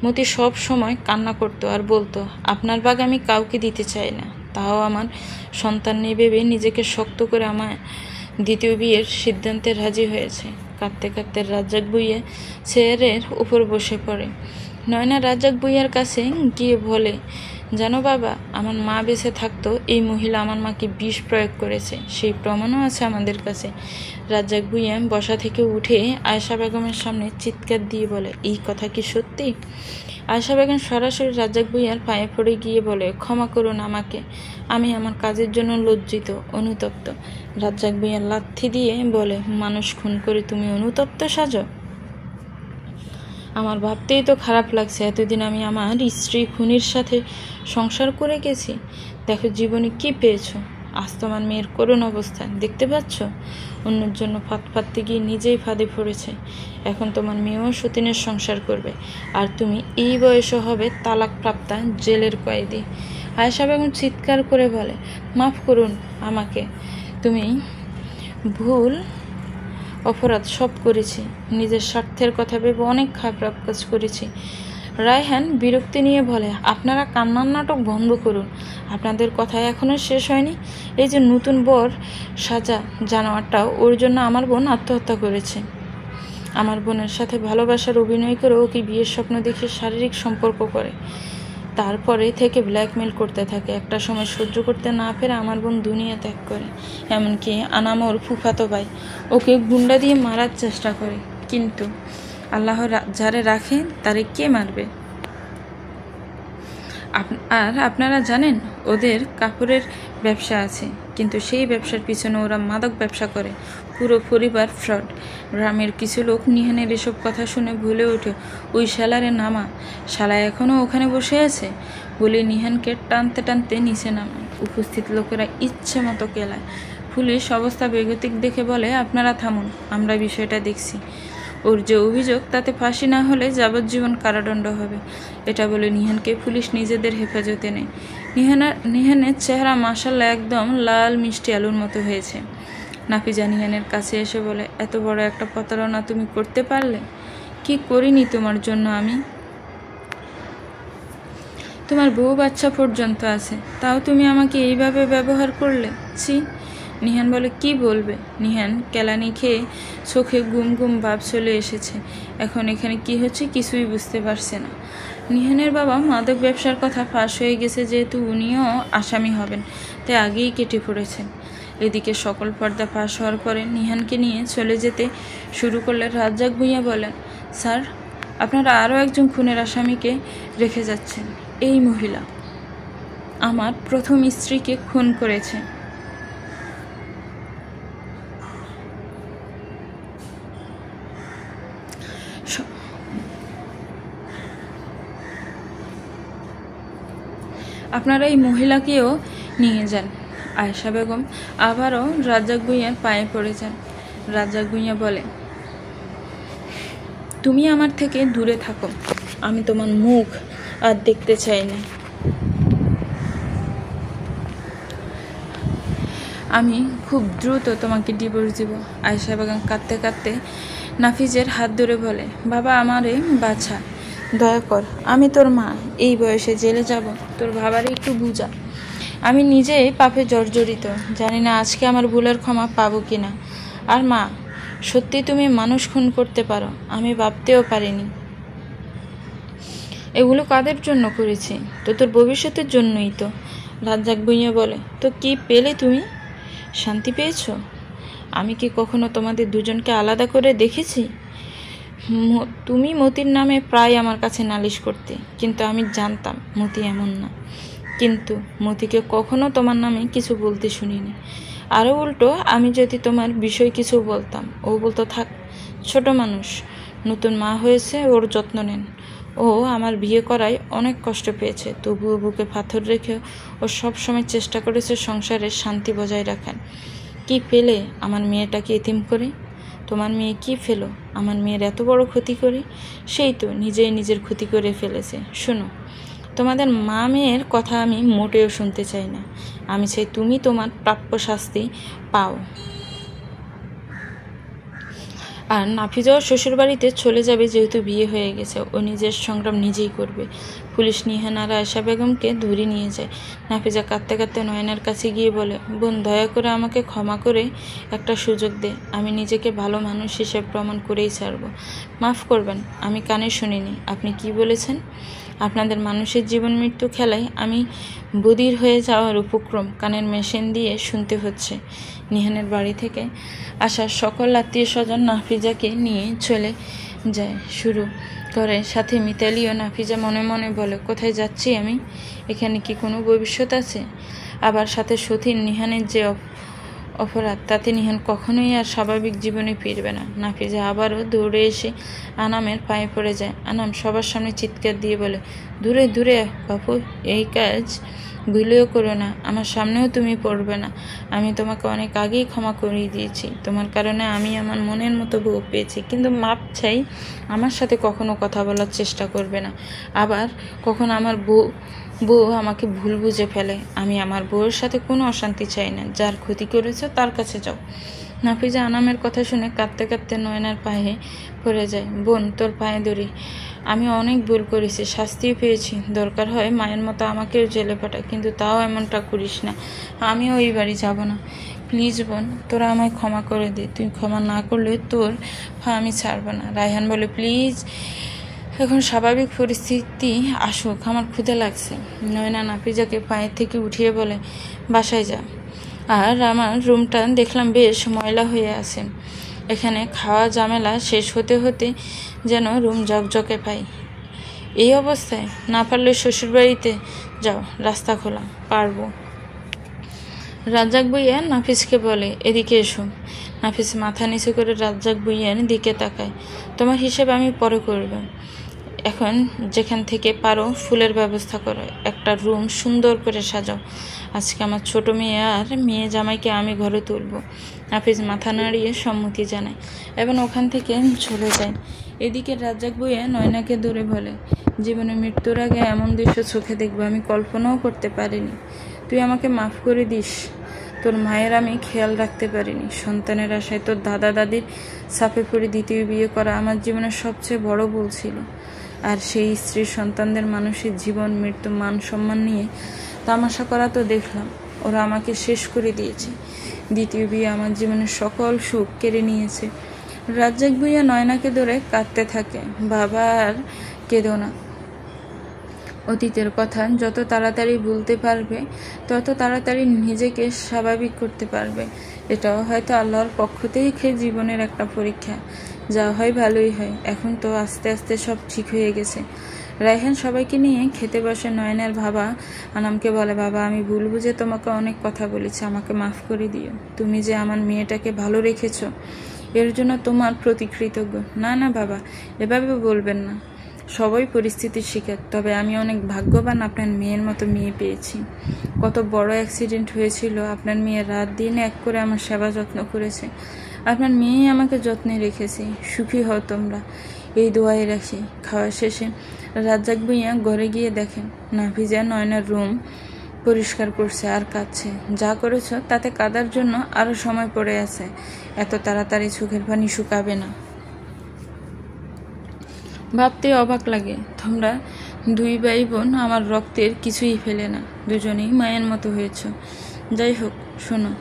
মতি সব সময় কান্না করতো আর বলতো, আপনার ভাগ আমি কাউকে দিতে চাই না, তাও আমার সন্তান নেই ভেবে নিজেকে শক্ত করে আমার দ্বিতীয় বিয়ের সিদ্ধান্তে রাজি হয়েছে। কাঁদতে কাঁদতে রাজ্জাক ভুঁইয়া চেয়ারের উপর বসে পড়ে। নয়না রাজ্জাক ভূঁইয়ার কাছে গিয়ে বলে, জানো বাবা, আমার মা বেঁচে থাকতো এই মহিলা আমার মাকে বিষ প্রয়োগ করেছে, সেই প্রমাণও আছে আমাদের কাছে। রাজ্জাক ভূঁইয়া বসা থেকে উঠে আয়েশা বেগমের সামনে চিৎকার দিয়ে বলে, এই কথা কি সত্যি? আয়েশা বেগম সরাসরি রাজ্জাক ভূঁইয়ার পায়ে পড়ে গিয়ে বলে, ক্ষমা করুন আমাকে, আমি আমার কাজের জন্য লজ্জিত, অনুতপ্ত। রাজ্জাক ভূঁইয়া লাথি দিয়ে বলে, মানুষ খুন করে তুমি অনুতপ্ত সাজো? আমার ভাবতেই তো খারাপ লাগছে, এতদিন আমি আমার স্ত্রী খুনির সাথে সংসার করে গেছি। দেখো জীবনে কি পেয়েছো, আজ তোমার মেয়ের করুণ অবস্থা দেখতে পাচ্ছ? অন্যের জন্য ফাঁদ পাততে গিয়ে নিজেই ফাঁদে পড়েছে। এখন তোমার মেয়েও সতীনের সংসার করবে, আর তুমি এই বয়সে হবে তালাক প্রাপ্তা জেলের কয়েদি। আয়েশা বেগম চিৎকার করে বলে, মাফ করুন আমাকে, তুমি ভুল অপরাধ সব করেছি, নিজের স্বার্থের কথা ভেবে অনেক খারাপ কাজ করেছি। রায়হান বিরক্তি নিয়ে বলে, আপনারা কান্নার নাটক বন্ধ করুন, আপনাদের কথা এখনো শেষ হয়নি। এই যে নতুন বর সাজা জানোয়ারটাও, ওর জন্য আমার বোন আত্মহত্যা করেছে। আমার বোনের সাথে ভালোবাসার অভিনয় করে ওকে বিয়ের স্বপ্ন দেখে শারীরিক সম্পর্ক করে, তারপরে থেকে ব্ল্যাকমেল করতে থাকে। একটা সময় সহ্য করতে না পেরে আমার বোন দুনিয়া ত্যাগ করে। এমনকি আনামোর ফুফাতো ভাই ওকে গুন্ডা দিয়ে মারার চেষ্টা করে, কিন্তু আল্লাহ যারে রাখে তারে কে মারবে? আর আপনারা জানেন ওদের কাপড়ের ব্যবসা আছে, কিন্তু সেই ব্যবসার পিছনে ওরা মাদক ব্যবসা করে। পুরো পরিবার ফ্রড। গ্রামের কিছু লোক নিহানের এসব কথা শুনে ভুলে ওঠে, ওই শালারে নামা, শালা এখনও ওখানে বসে আছে বলে নিহানকে টানতে টানতে নিচে নামায়। উপস্থিত লোকেরা ইচ্ছে মতো কেলায়। পুলিশ অবস্থা বেগতিক দেখে বলে, আপনারা থামুন, আমরা বিষয়টা দেখছি। ওর যে অভিযোগ তাতে ফাঁসি না হলে যাবজ্জীবন কারাদণ্ড হবে, এটা বলে নিহানকে পুলিশ নিজেদের হেফাজতে নেয়। নিহানের চেহারা মাশাআল্লাহ একদম লাল মিষ্টি আলুর মতো হয়েছে। নাফিজা নিহানের কাছে এসে বলে, এত বড় একটা প্রতারণা তুমি করতে পারলে? কি করিনি তোমার জন্য আমি? তোমার বউ বাচ্চা পর্যন্ত আছে, তাও তুমি আমাকে এইভাবে ব্যবহার করলে। ছি। নিহান বলে, কি বলবে? নিহান কেলানি খেয়ে চোখে গুম গুম ভাব চলে এসেছে। এখন এখানে কি হচ্ছে কিছুই বুঝতে পারছে না। নিহানের বাবা মাদক ব্যবসার কথা ফাঁস হয়ে গেছে, যেহেতু উনিও আসামি হবেন, তাই আগেই কেটে পড়েছেন। এদিকে সকল পর্দা ফাঁস হওয়ার পরে নিহানকে নিয়ে চলে যেতে শুরু করলে রাজ্জাক ভূঁইয়া বলেন, স্যার, আপনারা আরও একজন খুনের আসামিকে রেখে যাচ্ছেন। এই মহিলা আমার প্রথম স্ত্রীকে খুন করেছে। আপনারা এই মহিলাকেও নিয়ে যান। আয়েশা বেগম আবারও রাজ্জাক ভূঁইয়ার পায়ে পড়ে যান। রাজ্জাক ভূঁইয়া বলে, তুমি আমার থেকে দূরে থাকো, আমি তোমার মুখ আর দেখতে চাই না। আমি খুব দ্রুত তোমাকে ডিভোর্স দিব। আয়েশা বেগম কাঁদতে কাঁদতে নাফিজের হাত ধরে বলে, বাবা আমারে বাছা, দয়া কর, আমি তোর মা, এই বয়সে জেলে যাব, তোর বাবারে একটু বুঝা। আমি নিজেই পাপে জর্জরিত, জানি না আজকে আমার ভুলের ক্ষমা পাবো কিনা। আর মা, সত্যি তুমি মানুষ খুন করতে পারো, আমি ভাবতেও পারিনি। এগুলো কাদের জন্য করেছি? তো তোর ভবিষ্যতের জন্যই তো। রাজ্জাক ভূঁইয়া বলে, তো কি পেলে তুমি? শান্তি পেয়েছো? আমি কি কখনো তোমাদের দুজনকে আলাদা করে দেখেছি? তুমি মতির নামে প্রায় আমার কাছে নালিশ করতে, কিন্তু আমি জানতাম মতি এমন না। কিন্তু মতিকে কখনো তোমার নামে কিছু বলতে শুনিনি। আরও উল্টো, আমি যদি তোমার বিষয় কিছু বলতাম, ও বলতো, থাক, ছোট মানুষ, নতুন মা হয়েছে, ওর যত্ন নেন। ও আমার বিয়ে করায় অনেক কষ্ট পেয়েছে, তবুও বুকে পাথর রেখে ও সবসময় চেষ্টা করেছে সংসারের শান্তি বজায় রাখার। কি পেলে আমার মেয়েটাকে এতিম করে? তোমার মেয়ে কি ফেলো আমার মেয়ের এত বড় ক্ষতি করে? সেই তো নিজেই নিজের ক্ষতি করে ফেলেছে। শোনো, তোমাদের মা মেয়ের কথা আমি মোটেও শুনতে চাই না। আমি চাই তুমি তোমার প্রাপ্য শাস্তি পাও। আর নাফিজাও শ্বশুরবাড়িতে চলে যাবে, যেহেতু বিয়ে হয়ে গেছে, ও নিজের সংগ্রাম নিজেই করবে। পুলিশ নিহান আর আয়েশা বেগমকে ধরে নিয়ে যায়। নাফিজা কাঁদতে কাঁদতে নয়নার কাছে গিয়ে বলে, বোন, দয়া করে আমাকে ক্ষমা করে একটা সুযোগ দে। আমি নিজেকে ভালো মানুষ হিসেবে প্রমাণ করেই ছাড়ব। মাফ করবেন, আমি কানে শুনিনি। আপনি কি বলেছেন? আপনাদের মানুষের জীবন মৃত্যু খেলায় আমি বধির হয়ে যাওয়ার উপক্রম কানের মেশিন দিয়ে শুনতে হচ্ছে। নিহানের বাড়ি থেকে আসা সকল আত্মীয় স্বজন নাফিজাকে নিয়ে চলে যায় শুরু করে, সাথে মিতালিও। নাফিজা মনে মনে বলে, কোথায় যাচ্ছি আমি? এখানে কি কোনো ভবিষ্যৎ আছে? আবার সাথে সতীন নিহানের যে অপরাধ, তাতে নিহান কখনোই আর স্বাভাবিক জীবনে ফিরবে না। নাফিজা আবারও দৌড়ে এসে আনামের পায়ে পড়ে যায়। আনাম সবার সামনে চিৎকার দিয়ে বলে, দূরে দূরে বাপু, এই কাজ ভুলেও করো না। আমার সামনেও তুমি পড়বে না। আমি তোমাকে অনেক আগেই ক্ষমা করিয়ে দিয়েছি। তোমার কারণে আমি আমার মনের মতো বউ পেয়েছি, কিন্তু মাপ চাই। আমার সাথে কখনো কথা বলার চেষ্টা করবে না। আবার কখন আমার বউ আমাকে ভুল বুঝে ফেলে। আমি আমার বউয়ের সাথে কোনো অশান্তি চাই না। যার ক্ষতি করেছ তার কাছে যাও। নাফিজা আনামের কথা শুনে কাঁদতে কাঁদতে নয়নার পায়ে পড়ে যায়। বোন, তোর পায়ে ধরি। আমি অনেক ভুল করেছি, শাস্তিও পেয়েছি। দরকার হয় মায়ের মতো আমাকেও জেলে পাঠায়, কিন্তু তাও এমনটা করিস না। আমিও ওই বাড়ি যাব না। প্লিজ বোন, তোরা আমায় ক্ষমা করে দে। তুই ক্ষমা না করলে তোর আমি ছাড়ব না। রায়হান বলে, প্লিজ এখন স্বাভাবিক পরিস্থিতি আসুক, আমার ক্ষুধা লাগছে। নয়না নাফিজাকে পায়ের থেকে উঠিয়ে বলে, বাসায় যা। আর আমার রুমটা দেখলাম বেশ ময়লা হয়ে আছে। এখানে খাওয়া ঝামেলা শেষ হতে হতে যেন রুম জকজকে পাই। এই অবস্থায় না পারলে শ্বশুরবাড়িতে যাও, রাস্তা খোলা, পারবো। রাজ্জাক ভুঁইয়া নাফিজকে বলে, এদিকে এসো। নাফিজ মাথা নিচু করে রাজ্জাক ভুঁইয়ার দিকে তাকায়। তোমার হিসেব আমি পরে করব। এখন যেখান থেকে পারো ফুলের ব্যবস্থা করো, একটা রুম সুন্দর করে সাজাও। আজকে আমার ছোট মেয়ে আর মেয়ে জামাইকে আমি ঘরে তুলব। নাফিজ মাথা নাড়িয়ে সম্মতি জানায় এবং ওখান থেকে চলে যায়। এদিকে রাজ্জাক ভুঁইয়া নয়নাকে দূরে বলে, জীবনে মৃত্যুর আগে এমন দৃশ্য চোখে দেখবো আমি কল্পনাও করতে পারিনি। তুই আমাকে মাফ করে দিস। তোর মায়ের আমি খেয়াল রাখতে পারিনি। সন্তানের আশায় তোর দাদা দাদির চাপে পড়ে দ্বিতীয় বিয়ে করা আমার জীবনের সবচেয়ে বড় ভুল ছিল। আর সেই স্ত্রীর সন্তানদের মানুষের জীবন মৃত্যু মান সম্মান নিয়ে তামাশা করা তো দেখলাম। ওরা আমাকে শেষ করে দিয়েছে। দ্বিতীয় বিয়ে আমার জীবনের সকল সুখ কেড়ে নিয়েছে। রাজ্জাক ভুঁইয়া নয়নাকে ধরে কাঁদতে থাকে। বাবা, আর কেঁদো না। অতীতের কথা যত তাড়াতাড়ি ভুলতে পারবে তত তাড়াতাড়ি নিজেকে স্বাভাবিক করতে পারবে। এটাও হয়তো আল্লাহর পক্ষ থেকে জীবনের একটা পরীক্ষা। যা হয় ভালোই হয়। এখন তো আস্তে আস্তে সব ঠিক হয়ে গেছে। রায়হান সবাইকে নিয়ে খেতে বসে। নয়নার বাবা আনামকে বলে, বাবা, আমি ভুল বুঝে তোমাকে অনেক কথা বলেছি, আমাকে মাফ করে দিও। তুমি যে আমার মেয়েটাকে ভালো রেখেছ এর জন্য তোমার প্রতি কৃতজ্ঞ। না না বাবা, এভাবে বলবেন না। সবাই পরিস্থিতির শিকার, তবে আমি অনেক ভাগ্যবান আপনার মেয়ের মতো মেয়ে পেয়েছি। কত বড় অ্যাক্সিডেন্ট হয়েছিল, আপনার মেয়ে রাত দিন এক করে আমার সেবা যত্ন করেছে। আপনার মেয়ে আমাকে যত্নে রেখেছে। সুখী হও তোমরা, এই দোয়াই রাখি। খাওয়া শেষে রাজ্জাক ভুঁইয়া ঘরে গিয়ে দেখেন নাফিজা নয়নার রুম পরিষ্কার করছে আর কাঁদছে। যা করেছ তাতে কাঁদার জন্য আরো সময় পড়ে আছে। এত তাড়াতাড়ি চোখের পানি শুকাবে না। ভাবতে অবাক লাগে, তোমরা দুই ভাই বোন আমার রক্তের কিছুই ফেলে না। দুজনেই মায়ের মতো হয়েছ। যাই হোক, শোনো,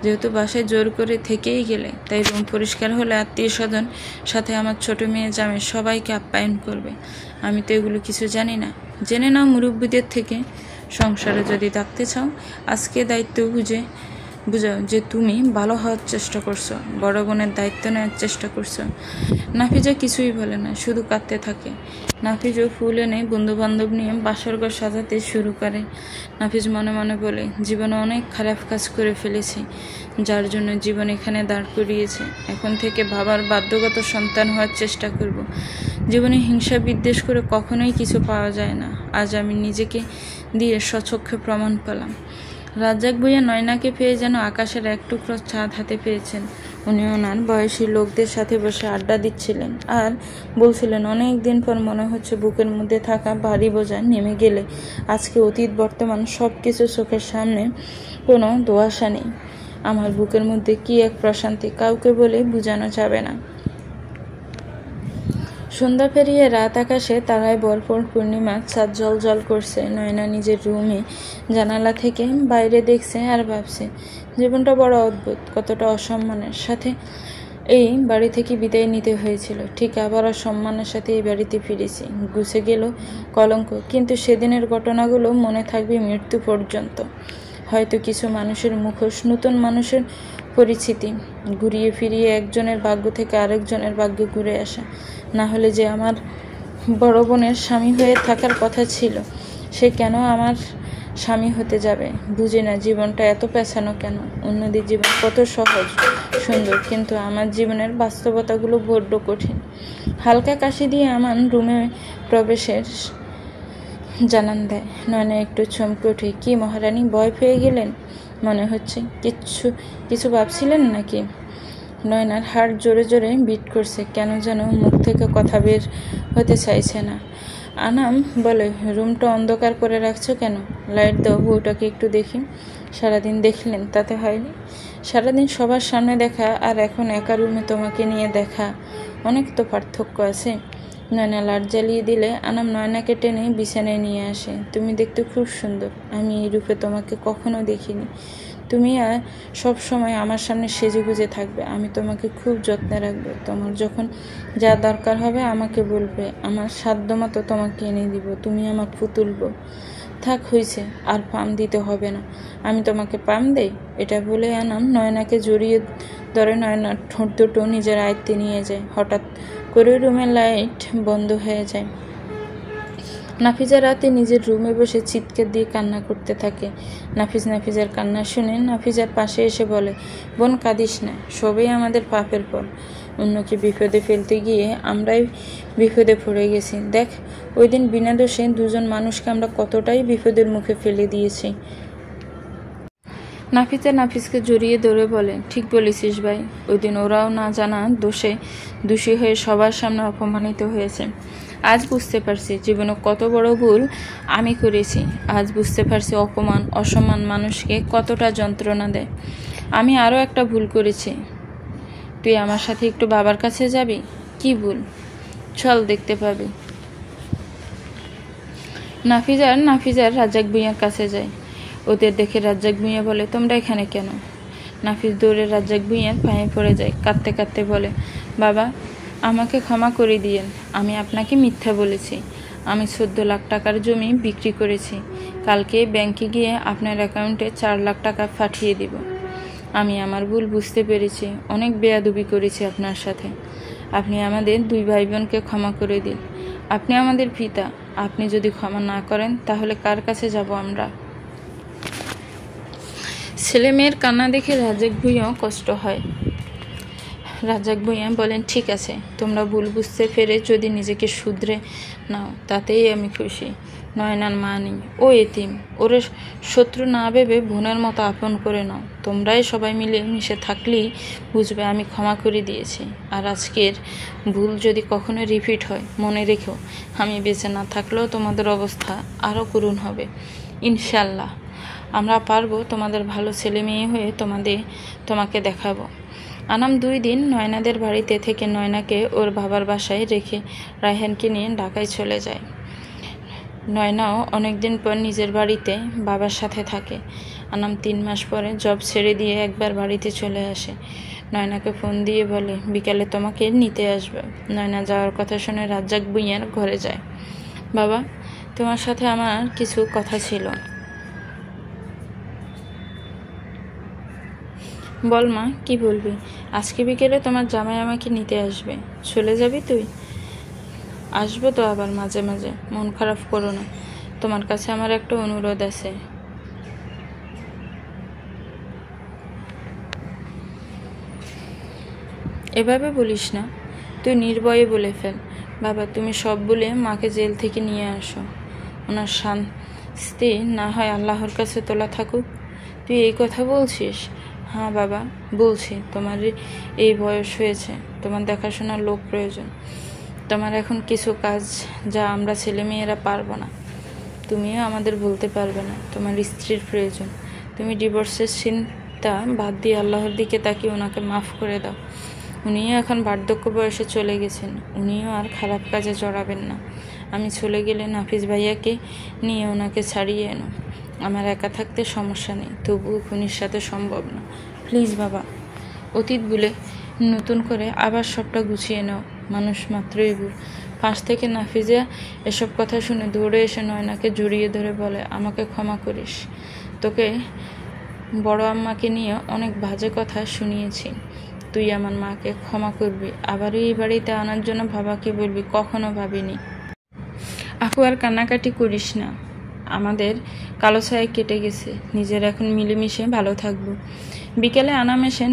যেহেতু বাসায় জোর করে থেকেই গেলে, তাই রুম পরিষ্কার হলে আত্মীয় স্বজন সাথে আমার ছোট মেয়ে জামে সবাইকে আপ্যায়ন করবে। আমি তো এগুলো কিছু জানি না। জেনে নাও মুরব্বীদের থেকে। সংসারে যদি থাকতে চাও আজকে দায়িত্ব বুঝাও যে তুমি ভালো হওয়ার চেষ্টা করছো, বড় বোনের দায়িত্ব নেওয়ার চেষ্টা করছো। নাফিজা কিছুই বলে না, শুধু কাঁদতে থাকে। নাফিজও ফুল এনে বন্ধু বান্ধব নিয়ে বাসর ঘর সাজাতে শুরু করে। নাফিজ মনে মনে বলে, জীবনে অনেক খারাপ কাজ করে ফেলেছি, যার জন্য জীবন এখানে দাঁড় করিয়েছে। এখন থেকে বাবার বাধ্যগত সন্তান হওয়ার চেষ্টা করব। জীবনে হিংসা বিদ্বেষ করে কখনোই কিছু পাওয়া যায় না। আজ আমি নিজেকে দিয়ে স্বচক্ষে প্রমাণ পেলাম। রাজ্জাক ভুঁইয়া নয়নাকে পেয়ে যেন আকাশের এক টুকরো চাঁদ হাতে পেয়েছেন। উনি ওনার বয়সী লোকদের সাথে বসে আড্ডা দিচ্ছিলেন আর বলছিলেন, অনেক দিন পর মনে হচ্ছে বুকের মধ্যে থাকা ভারী বোঝা নেমে গেলে। আজকে অতীত বর্তমান সব কিছু চোখের সামনে, কোনো দোয়াশা নেই। আমার বুকের মধ্যে কি এক প্রশান্তি, কাউকে বলে বোঝানো যাবে না। সন্ধ্যা পেরিয়ে রাত আকাশে তারায় ভরপুর পূর্ণিমা চাঁদ জল জল করছে। নয়না নিজের রুমে জানালা থেকে বাইরে দেখছে আর ভাবছে জীবনটা বড় অদ্ভুত, কতটা অসম্মানের সাথে এই বাড়ি থেকে বিদায় নিতে হয়েছিল। ঠিক আবার অসম্মানের সাথে এই বাড়িতে ফিরেছি। গুছে গেল কলঙ্ক, কিন্তু সেদিনের ঘটনাগুলো মনে থাকবে মৃত্যু পর্যন্ত। হয়তো কিছু মানুষের মুখোশ, নতুন মানুষের পরিচিতি, ঘুরিয়ে ফিরিয়ে একজনের ভাগ্য থেকে আরেকজনের ভাগ্য ঘুরে আসা। না হলে যে আমার বড় বোনের স্বামী হয়ে থাকার কথা ছিল, সে কেন আমার স্বামী হতে যাবে? বুঝি না জীবনটা এত পেছানো কেন। অন্যদের জীবন কত সহজ সুন্দর, কিন্তু আমার জীবনের বাস্তবতাগুলো বড্ড কঠিন। হালকা কাশি দিয়ে আমার রুমে প্রবেশের জানান দেয়। নয়না একটু চমকে ওঠে। কি মহারানী, ভয় পেয়ে গেলেন মনে হচ্ছে? কিছু ভাবছিলেন নাকি? নয়নার হার্ট জোরে জোরে বিট করছে, কেন যেন মুখ থেকে কথা বের হতে চাইছে না। আনাম বলে, রুমটা অন্ধকার করে রাখছো কেন? লাইট দাও, বউটাকে একটু দেখি। সারাদিন দেখলেন, তাতে হয়নি? সারাদিন সবার সামনে দেখা আর এখন একা রুমে তোমাকে নিয়ে দেখা, অনেক তো পার্থক্য আছে। নয়না লাইট জ্বালিয়ে দিলে আনাম নয়নাকে টেনে বিছানায় নিয়ে আসে। তুমি দেখতে খুব সুন্দর, আমি এই রূপে তোমাকে কখনো দেখিনি। তুমি সব সময় আমার সামনে সেজে গুজে থাকবে, আমি তোমাকে খুব যত্নে রাখবো। তোমার যখন যা দরকার হবে আমাকে বলবে, আমার সাধ্যমতো তোমাকে এনে দিব। তুমি আমার পুতুল বউ। থাক, হয়েছে, আর পাম দিতে হবে না, আমি তোমাকে পাম দেই। এটা বলে আনাম নয়নাকে জড়িয়ে ধরে নয়নার ঠোঁট দুটো নিজের আয়ত্তে নিয়ে যায়। হঠাৎ করে রুমের লাইট বন্ধ হয়ে যায়। নাফিজা রাতে নিজের রুমে বসে চিৎকার দিয়ে কান্না করতে থাকে। নাফিজার কান্না শুনে নাফিজার পাশে এসে বলে, বোন কাঁদিস না, সবই আমাদের পাপের ফল। অন্যকে বিপদে ফেলতে গিয়ে আমরাই বিপদে পড়ে গেছি। দেখ, ওই দিন বিনা দোষে দুজন মানুষকে আমরা কতটাই বিপদের মুখে ফেলে দিয়েছি। নাফিজকে জড়িয়ে ধরে বলে, ঠিক বলেছিস ভাই, ওই দিন ওরাও না জানা দোষে দোষী হয়ে সবার সামনে অপমানিত হয়েছে। আজ বুঝতে পারছি জীবনে কত বড় ভুল আমি করেছি। আজ বুঝতে পারছি অসম্মান মানুষকে কতটা যন্ত্রণা দেয়। আমি আরও একটা ভুল করেছি। তুই আমার সাথে একটু বাবার কাছে যাবি? কি ভুল? চল, দেখতে পাবি। নাফিজার রাজ্জাক ভূঁইয়ার কাছে যায়। ওদের দেখে রাজ্জাক ভূঁইয়া বলে, তোমরা এখানে কেন? নাফিজ দৌড়ে রাজ্জাক ভূঁইয়ার পায়ে পড়ে যায়, কাঁদতে কাঁদতে বলে, বাবা, আমাকে ক্ষমা করে দিয়েন। আমি আপনাকে মিথ্যা বলেছি। আমি 14 লাখ টাকার জমি বিক্রি করেছি। কালকে ব্যাংকে গিয়ে আপনার অ্যাকাউন্টে 4 লাখ টাকা পাঠিয়ে দিব। আমি আমার ভুল বুঝতে পেরেছি, অনেক বেয়াদবি করেছি আপনার সাথে। আপনি আমাদের 2 ভাই বোনকে ক্ষমা করে দিন। আপনি আমাদের পিতা। আপনি যদি ক্ষমা না করেন তাহলে কার কাছে যাব আমরা? ছেলে মেয়ের কান্না দেখে রাজ্জাক ভূঁইয়াও কষ্ট হয়। রাজ্জাক ভূঁইয়া বলেন, ঠিক আছে, তোমরা ভুল বুঝতে পেরে যদি নিজেকে শুধরে নাও তাতেই আমি খুশি। নয়নার মা নেই, ও এতিম, ওরে শত্রু না ভেবে বোনের মতো আপন করে নাও। তোমরাই সবাই মিলে মিশে থাকলেই বুঝবে আমি ক্ষমা করে দিয়েছি। আর আজকের ভুল যদি কখনো রিপিট হয়, মনে রেখো, আমি বেঁচে না থাকলেও তোমাদের অবস্থা আরও করুণ হবে। ইনশাল্লাহ আমরা পারবো তোমাদের ভালো ছেলে মেয়ে হয়ে তোমাকে দেখাবো। আনাম 2 দিন নয়নাদের বাড়িতে থেকে নয়নাকে ওর বাবার বাসায় রেখে রায়হানকে নিয়ে ঢাকায় চলে যায়। নয়নাও অনেকদিন পর নিজের বাড়িতে বাবার সাথে থাকে। আনাম 3 মাস পরে জব ছেড়ে দিয়ে একবার বাড়িতে চলে আসে। নয়নাকে ফোন দিয়ে বলে, বিকালে তোমাকে নিতে আসবে। নয়না যাওয়ার কথা শুনে রাজ্জাক ভূঁইয়ার ঘরে যায়। বাবা, তোমার সাথে আমার কিছু কথা ছিল। বল মা, কি বলবি? আজকে বিকেলে তোমার জামাই আমাকে নিতে আসবে। চলে যাবি তুই? আসবো তো আবার মাঝে মাঝে, মন খারাপ করো না। তোমার কাছে আমার একটা অনুরোধ আছে। এভাবে বলিস না, তুই নির্ভয়ে বলে ফেল। বাবা, তুমি সব বলে মাকে জেল থেকে নিয়ে আসো। ওনার শাস্তি না হয় আল্লাহর কাছে তোলা থাকুক। তুই এই কথা বলছিস? হ্যাঁ বাবা, বলছি। তোমার এই বয়স হয়েছে, তোমার দেখাশোনার লোক প্রয়োজন। তোমার এখন কিছু কাজ যা আমরা ছেলেমেয়েরা পারবো না, তুমিও আমাদের বলতে পারবে না। তোমার স্ত্রীর প্রয়োজন। তুমি ডিভোর্সের চিন্তা বাদ দিয়ে আল্লাহর দিকে তাকিয়ে ওনাকে মাফ করে দাও। উনিও এখন বার্ধক্য বয়সে চলে গেছেন, উনিও আর খারাপ কাজে জড়াবেন না। আমি চলে গেলে নাফিস ভাইয়াকে নিয়ে ওনাকে ছাড়িয়ে এনো। আমার একা থাকতে সমস্যা নেই, তবুও খুনির সাথে সম্ভব না। প্লিজ বাবা, অতীত ভুলে নতুন করে আবার সবটা গুছিয়ে নাও। মানুষ মাত্রই ভুল। পাশ থেকে নাফিজা এসব কথা শুনে দৌড়ে এসে নয়নাকে জড়িয়ে ধরে বলে, আমাকে ক্ষমা করিস। তোকে বড় আম্মাকে নিয়ে অনেক বাজে কথা শুনিয়েছি, তুই আমার মাকে ক্ষমা করবি। আবার এই বাড়িতে আনার জন্য বাবাকে বলবি, কখনো ভাবিনি। আপু আর কান্নাকাটি করিস না, আমাদের কালো ছায়া কেটে গেছে, নিজের এখন মিলেমিশে ভালো থাকবো। বিকেলে আনাম এসে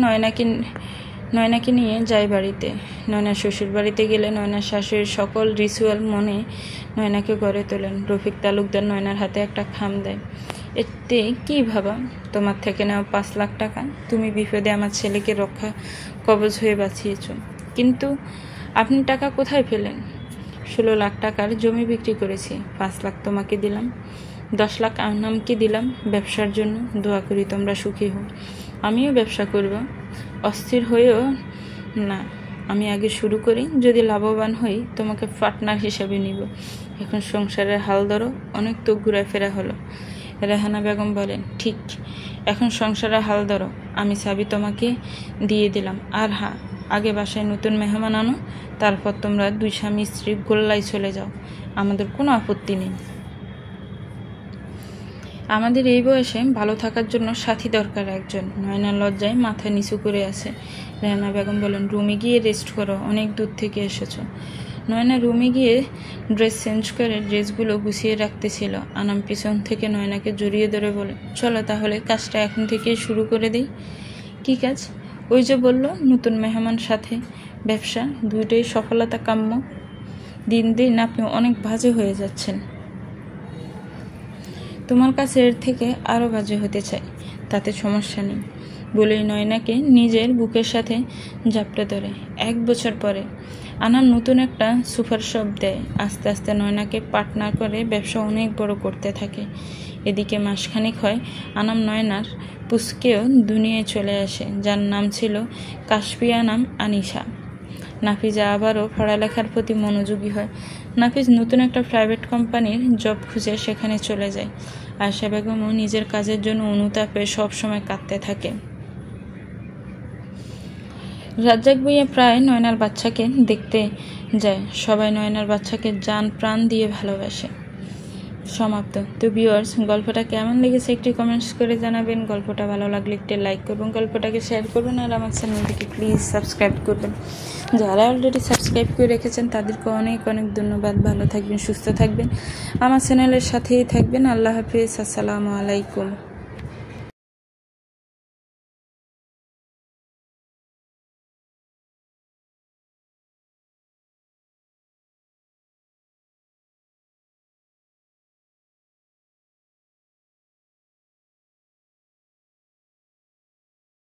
নয়নাকে নিয়ে যায় বাড়িতে। নয়নার শ্বশুর বাড়িতে গেলে নয়নার শাশুড়ির সকল রিচুয়াল মনে নয়নাকে গড়ে তোলেন। রফিক তালুকদার নয়নার হাতে একটা খাম দেয়। এতে কি ভাবা, তোমার থেকে নেওয়া 5 লাখ টাকা, তুমি বিপদে আমার ছেলেকে রক্ষা কবচ হয়ে বাঁচিয়েছ, কিন্তু আপনি টাকা কোথায় পেলেন? 16 লাখ টাকার জমি বিক্রি করেছি, 5 লাখ তোমাকে দিলাম, 10 লাখ আনামকে দিলাম ব্যবসার জন্য। দোয়া করি তোমরা সুখী হও। আমিও ব্যবসা করব, অস্থির হয়েও না, আমি আগে শুরু করি, যদি লাভবান হই তোমাকে পার্টনার হিসেবে নিব। এখন সংসারের হাল ধরো, অনেক তো ঘোরাফেরা হলো। রেহানা বেগম বলেন, ঠিক, এখন সংসারের হাল ধরো, আমি চাবি তোমাকে দিয়ে দিলাম। আর হ্যাঁ, আগে বাসায় নতুন মেহমান আনো, তারপর তোমরা 2 স্বামী স্ত্রী গোল্লায় চলে যাও, আমাদের কোনো আপত্তি নেই। আমাদের এই বয়সে ভালো থাকার জন্য সাথী দরকার একজন। নয়নার লজ্জায় মাথা নিচু করে আছে। রেহানা বেগম বলেন, রুমে গিয়ে রেস্ট করো, অনেক দূর থেকে এসেছো। নয়না রুমে গিয়ে ড্রেস চেঞ্জ করে ড্রেসগুলো গুছিয়ে রাখতেছিল। আনাম পিছন থেকে নয়নাকে জড়িয়ে ধরে বলে, চলো তাহলে কাজটা এখন থেকেই শুরু করে দিই। কী কাজ? ওই যে বললো নতুন মেহমান সাথে ব্যবসা, দুইটাই সফলতা কাম্য। দিন দিন আপনি অনেক বাজে হয়ে যাচ্ছেন, তোমার কাছে এর থেকে আরও বাজে হতে চাই, তাতে সমস্যা নেই বলেই নয়নাকে নিজের বুকের সাথে জাপটে ধরে। 1 বছর পরে আনার নতুন একটা সুপার শপ দেয়। আস্তে আস্তে নয়নাকে পার্টনার করে ব্যবসা অনেক বড় করতে থাকে। এদিকে মাসখানেক হয়, আনাম নয়নার পুস্কেও দুনিয়ায় চলে আসে, যার নাম ছিল কাশফিয়া নাম আনিশা। নাফিজা আবারও পড়ালেখার প্রতি মনোযোগী হয়। নাফিজ নতুন একটা প্রাইভেট কোম্পানির জব খুঁজে সেখানে চলে যায়। আয়েশা বেগমও নিজের কাজের জন্য অনুতাপে সবসময় কাঁদতে থাকে। রাজ্জাক ভাইয়া প্রায় নয়নার বাচ্চাকে দেখতে যায়। সবাই নয়নার বাচ্চাকে জান প্রাণ দিয়ে ভালোবাসে। সমাপ্ত। তো ভিউয়ার্স, গল্পটা কেমন লেগেছে একটি কমেন্টস করে জানাবেন। গল্পটা ভালো লাগলে একটি লাইক করবেন, গল্পটাকে শেয়ার করবেন, আর আমার চ্যানেলটিকে প্লিজ সাবস্ক্রাইব করবেন। যারা অলরেডি সাবস্ক্রাইব করে রেখেছেন তাদেরকে অনেক অনেক ধন্যবাদ। ভালো থাকবেন, সুস্থ থাকবেন, আমার চ্যানেলের সাথেই থাকবেন। আল্লাহ হাফিজ, আসসালামু আলাইকুম।